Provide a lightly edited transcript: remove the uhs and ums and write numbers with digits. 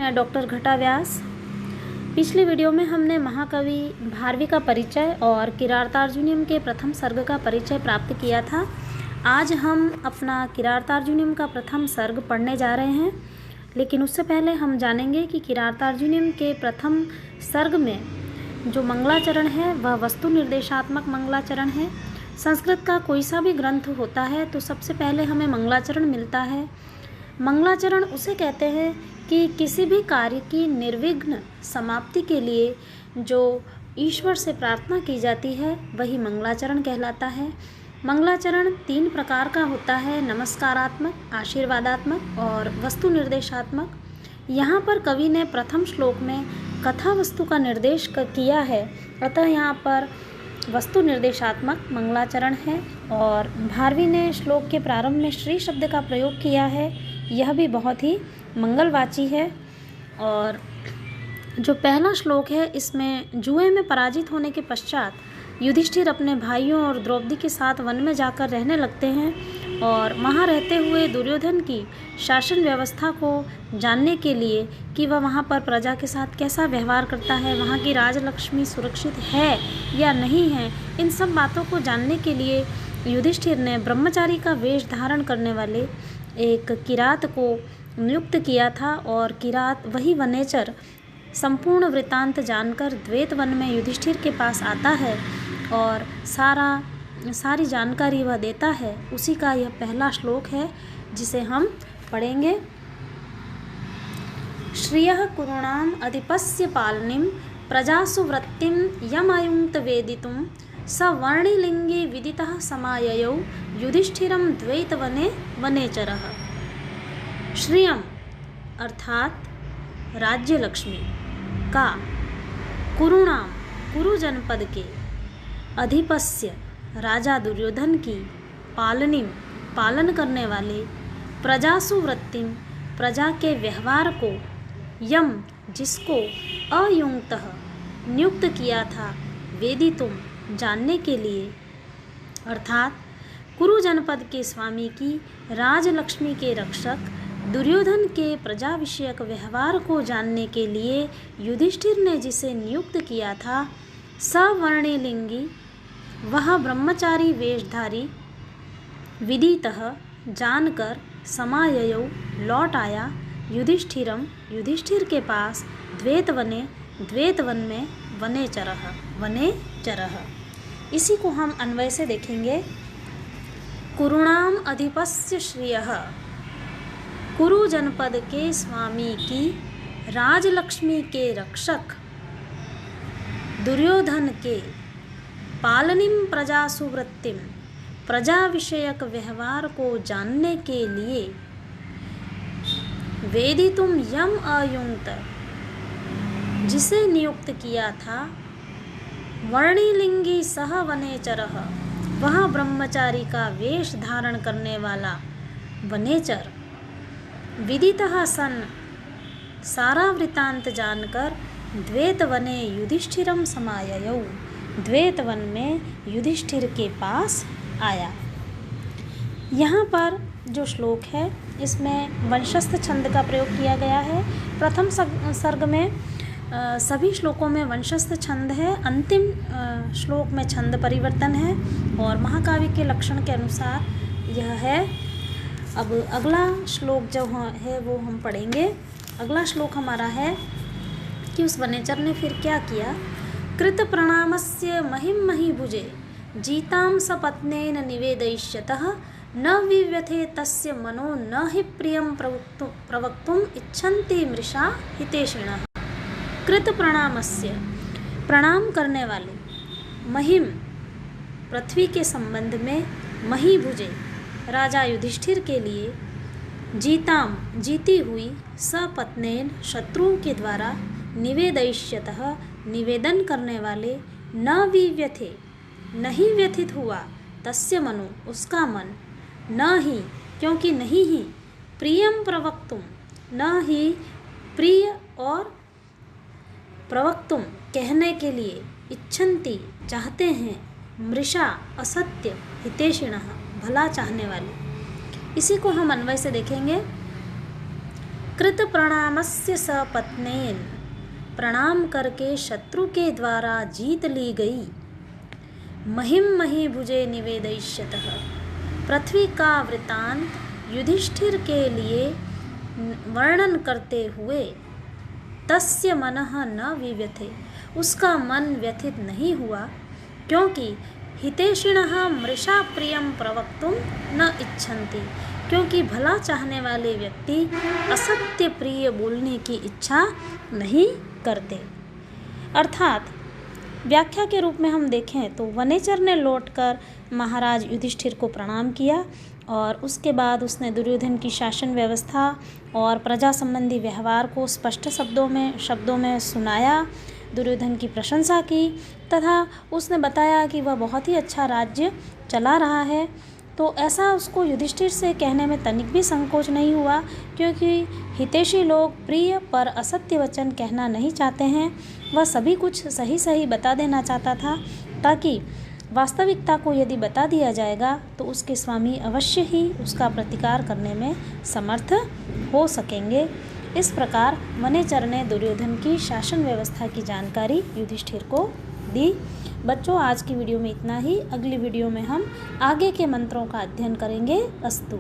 मैं डॉक्टर घटा व्यास। पिछली वीडियो में हमने महाकवि भारवी का परिचय और किरातार्जुनीयम के प्रथम सर्ग का परिचय प्राप्त किया था। आज हम अपना किरातार्जुनीयम का प्रथम सर्ग पढ़ने जा रहे हैं, लेकिन उससे पहले हम जानेंगे कि किरातार्जुनीयम के प्रथम सर्ग में जो मंगलाचरण है वह वस्तु निर्देशात्मक मंगलाचरण है। संस्कृत का कोई सा भी ग्रंथ होता है तो सबसे पहले हमें मंगलाचरण मिलता है। मंगलाचरण उसे कहते हैं कि किसी भी कार्य की निर्विघ्न समाप्ति के लिए जो ईश्वर से प्रार्थना की जाती है वही मंगलाचरण कहलाता है। मंगलाचरण 3 प्रकार का होता है, नमस्कारात्मक, आशीर्वादात्मक और वस्तु निर्देशात्मक। यहाँ पर कवि ने प्रथम श्लोक में कथा वस्तु का निर्देश किया है, अतः यहाँ पर वस्तु निर्देशात्मक मंगलाचरण है। और भारवी ने श्लोक के प्रारंभ में श्री शब्द का प्रयोग किया है, यह भी बहुत ही मंगलवाची है। और जो पहला श्लोक है इसमें जुए में पराजित होने के पश्चात युधिष्ठिर अपने भाइयों और द्रौपदी के साथ वन में जाकर रहने लगते हैं और वहाँ रहते हुए दुर्योधन की शासन व्यवस्था को जानने के लिए कि वह वहाँ पर प्रजा के साथ कैसा व्यवहार करता है, वहाँ की राजलक्ष्मी सुरक्षित है या नहीं है, इन सब बातों को जानने के लिए युधिष्ठिर ने ब्रह्मचारी का वेश धारण करने वाले एक किरात को नियुक्त किया था। और किरात वही वनेचर संपूर्ण वृत्तांत जानकर द्वैत वन में युधिष्ठिर के पास आता है और सारी जानकारी वह देता है। उसी का यह पहला श्लोक है जिसे हम पढ़ेंगे। श्रियः कुरूणाम अधिपस्य पालनीम प्रजासु वृत्तिम यमयुंक्त वेदितुम सवर्णिलिंगे विदितः समाययौ युधिष्ठिरं द्वैतवने वनेचरः। श्रियम अर्थात राज्य लक्ष्मी का, कुरुणाम कुरु जनपद के, अधिपस्य राजा दुर्योधन की, पालनीम पालन करने वाले, प्रजासु वृत्तिम प्रजा के व्यवहार को, यम जिसको अयुंक्तः नियुक्त किया था, वेदितुम जानने के लिए अर्थात कुरु जनपद के स्वामी की, राजलक्ष्मी के रक्षक दुर्योधन के प्रजा विषयक व्यवहार को जानने के लिए युधिष्ठिर ने जिसे नियुक्त किया था, सवर्णिलिंगी वह ब्रह्मचारी वेशधारी, विदितः जानकर, समाययौ लौट आया, युधिष्ठिरम युधिष्ठिर के पास, द्वैतवने द्वैतवन में, वनेचरः। इसी को हम अन्वय से देखेंगे। कुरुणाम अधिपस्य श्रियः, कुरु जनपद के स्वामी की, राजलक्ष्मी के रक्षक दुर्योधन के, पालनीम प्रजासु वृत्तिम प्रजा विषयक व्यवहार को जानने के लिए, वेदितुम यम अयुंक्त जिसे नियुक्त किया था, वर्णिलिंगी सह वनेचरः वह ब्रह्मचारी का वेश धारण करने वाला वनेचर, विदितः सन सारा वृत्तांत जानकर, द्वैतवने युधिष्ठिरम समाययौ द्वैतवन में युधिष्ठिर के पास आया। यहाँ पर जो श्लोक है इसमें वंशस्थ छंद का प्रयोग किया गया है। प्रथम सर्ग में सभी श्लोकों में वंशस्थ छंद है, अंतिम श्लोक में छंद परिवर्तन है और महाकाव्य के लक्षण के अनुसार यह है। अब अगला श्लोक जो है वो हम पढ़ेंगे। अगला श्लोक हमारा है कि उस वनेचर ने फिर क्या किया। कृत प्रणामस्य महिम महीभुजे जीतां सपत्नेन निवेदयिष्यतः न विव्यथे तस्य मनो न हि प्रियं प्रवक्तुम इच्छन्ति मृषा हितेशिणः। कृत प्रणामस्य प्रणाम करने वाले, महिम पृथ्वी के संबंध में, महीभुजे राजा युधिष्ठिर के लिए, जीताम जीती हुई, सपत्नेन शत्रुओं के द्वारा, निवेदयिष्यतः निवेदन करने वाले, न विव्यथे नहीं व्यथित हुआ, तस्य मनो उसका मन, न ही क्योंकि नहीं ही, प्रियम प्रवक्तुम न ही प्रिय और प्रवक्तुम कहने के लिए, इच्छन्ति चाहते हैं, मृषा असत्य, हितेशिणः भला चाहने वाले। इसी को हम अन्वय से देखेंगे। कृत प्रणामस्य सपत्नेन, प्रणाम करके शत्रु के द्वारा जीत ली गई। महिम महीभुजे निवेदयिष्यतः, पृथ्वी का वृतांत युधिष्ठिर के लिए वर्णन करते हुए तस्य मनः न विव्यथे, उसका मन व्यथित नहीं हुआ, क्योंकि हितैषिणः मृषा प्रियं प्रवक्तुं न इच्छन्ति, क्योंकि भला चाहने वाले व्यक्ति असत्य प्रिय बोलने की इच्छा नहीं करते। अर्थात व्याख्या के रूप में हम देखें तो वनेचर ने लौटकर महाराज युधिष्ठिर को प्रणाम किया और उसके बाद उसने दुर्योधन की शासन व्यवस्था और प्रजा संबंधी व्यवहार को स्पष्ट शब्दों में सुनाया, दुर्योधन की प्रशंसा की तथा उसने बताया कि वह बहुत ही अच्छा राज्य चला रहा है। तो ऐसा उसको युधिष्ठिर से कहने में तनिक भी संकोच नहीं हुआ, क्योंकि हितैषी लोग प्रिय पर असत्य वचन कहना नहीं चाहते हैं। वह सभी कुछ सही सही बता देना चाहता था, ताकि वास्तविकता को यदि बता दिया जाएगा तो उसके स्वामी अवश्य ही उसका प्रतिकार करने में समर्थ हो सकेंगे। इस प्रकार वनेचर ने दुर्योधन की शासन व्यवस्था की जानकारी युधिष्ठिर को दी। बच्चों, आज की वीडियो में इतना ही। अगली वीडियो में हम आगे के मंत्रों का अध्ययन करेंगे। अस्तु।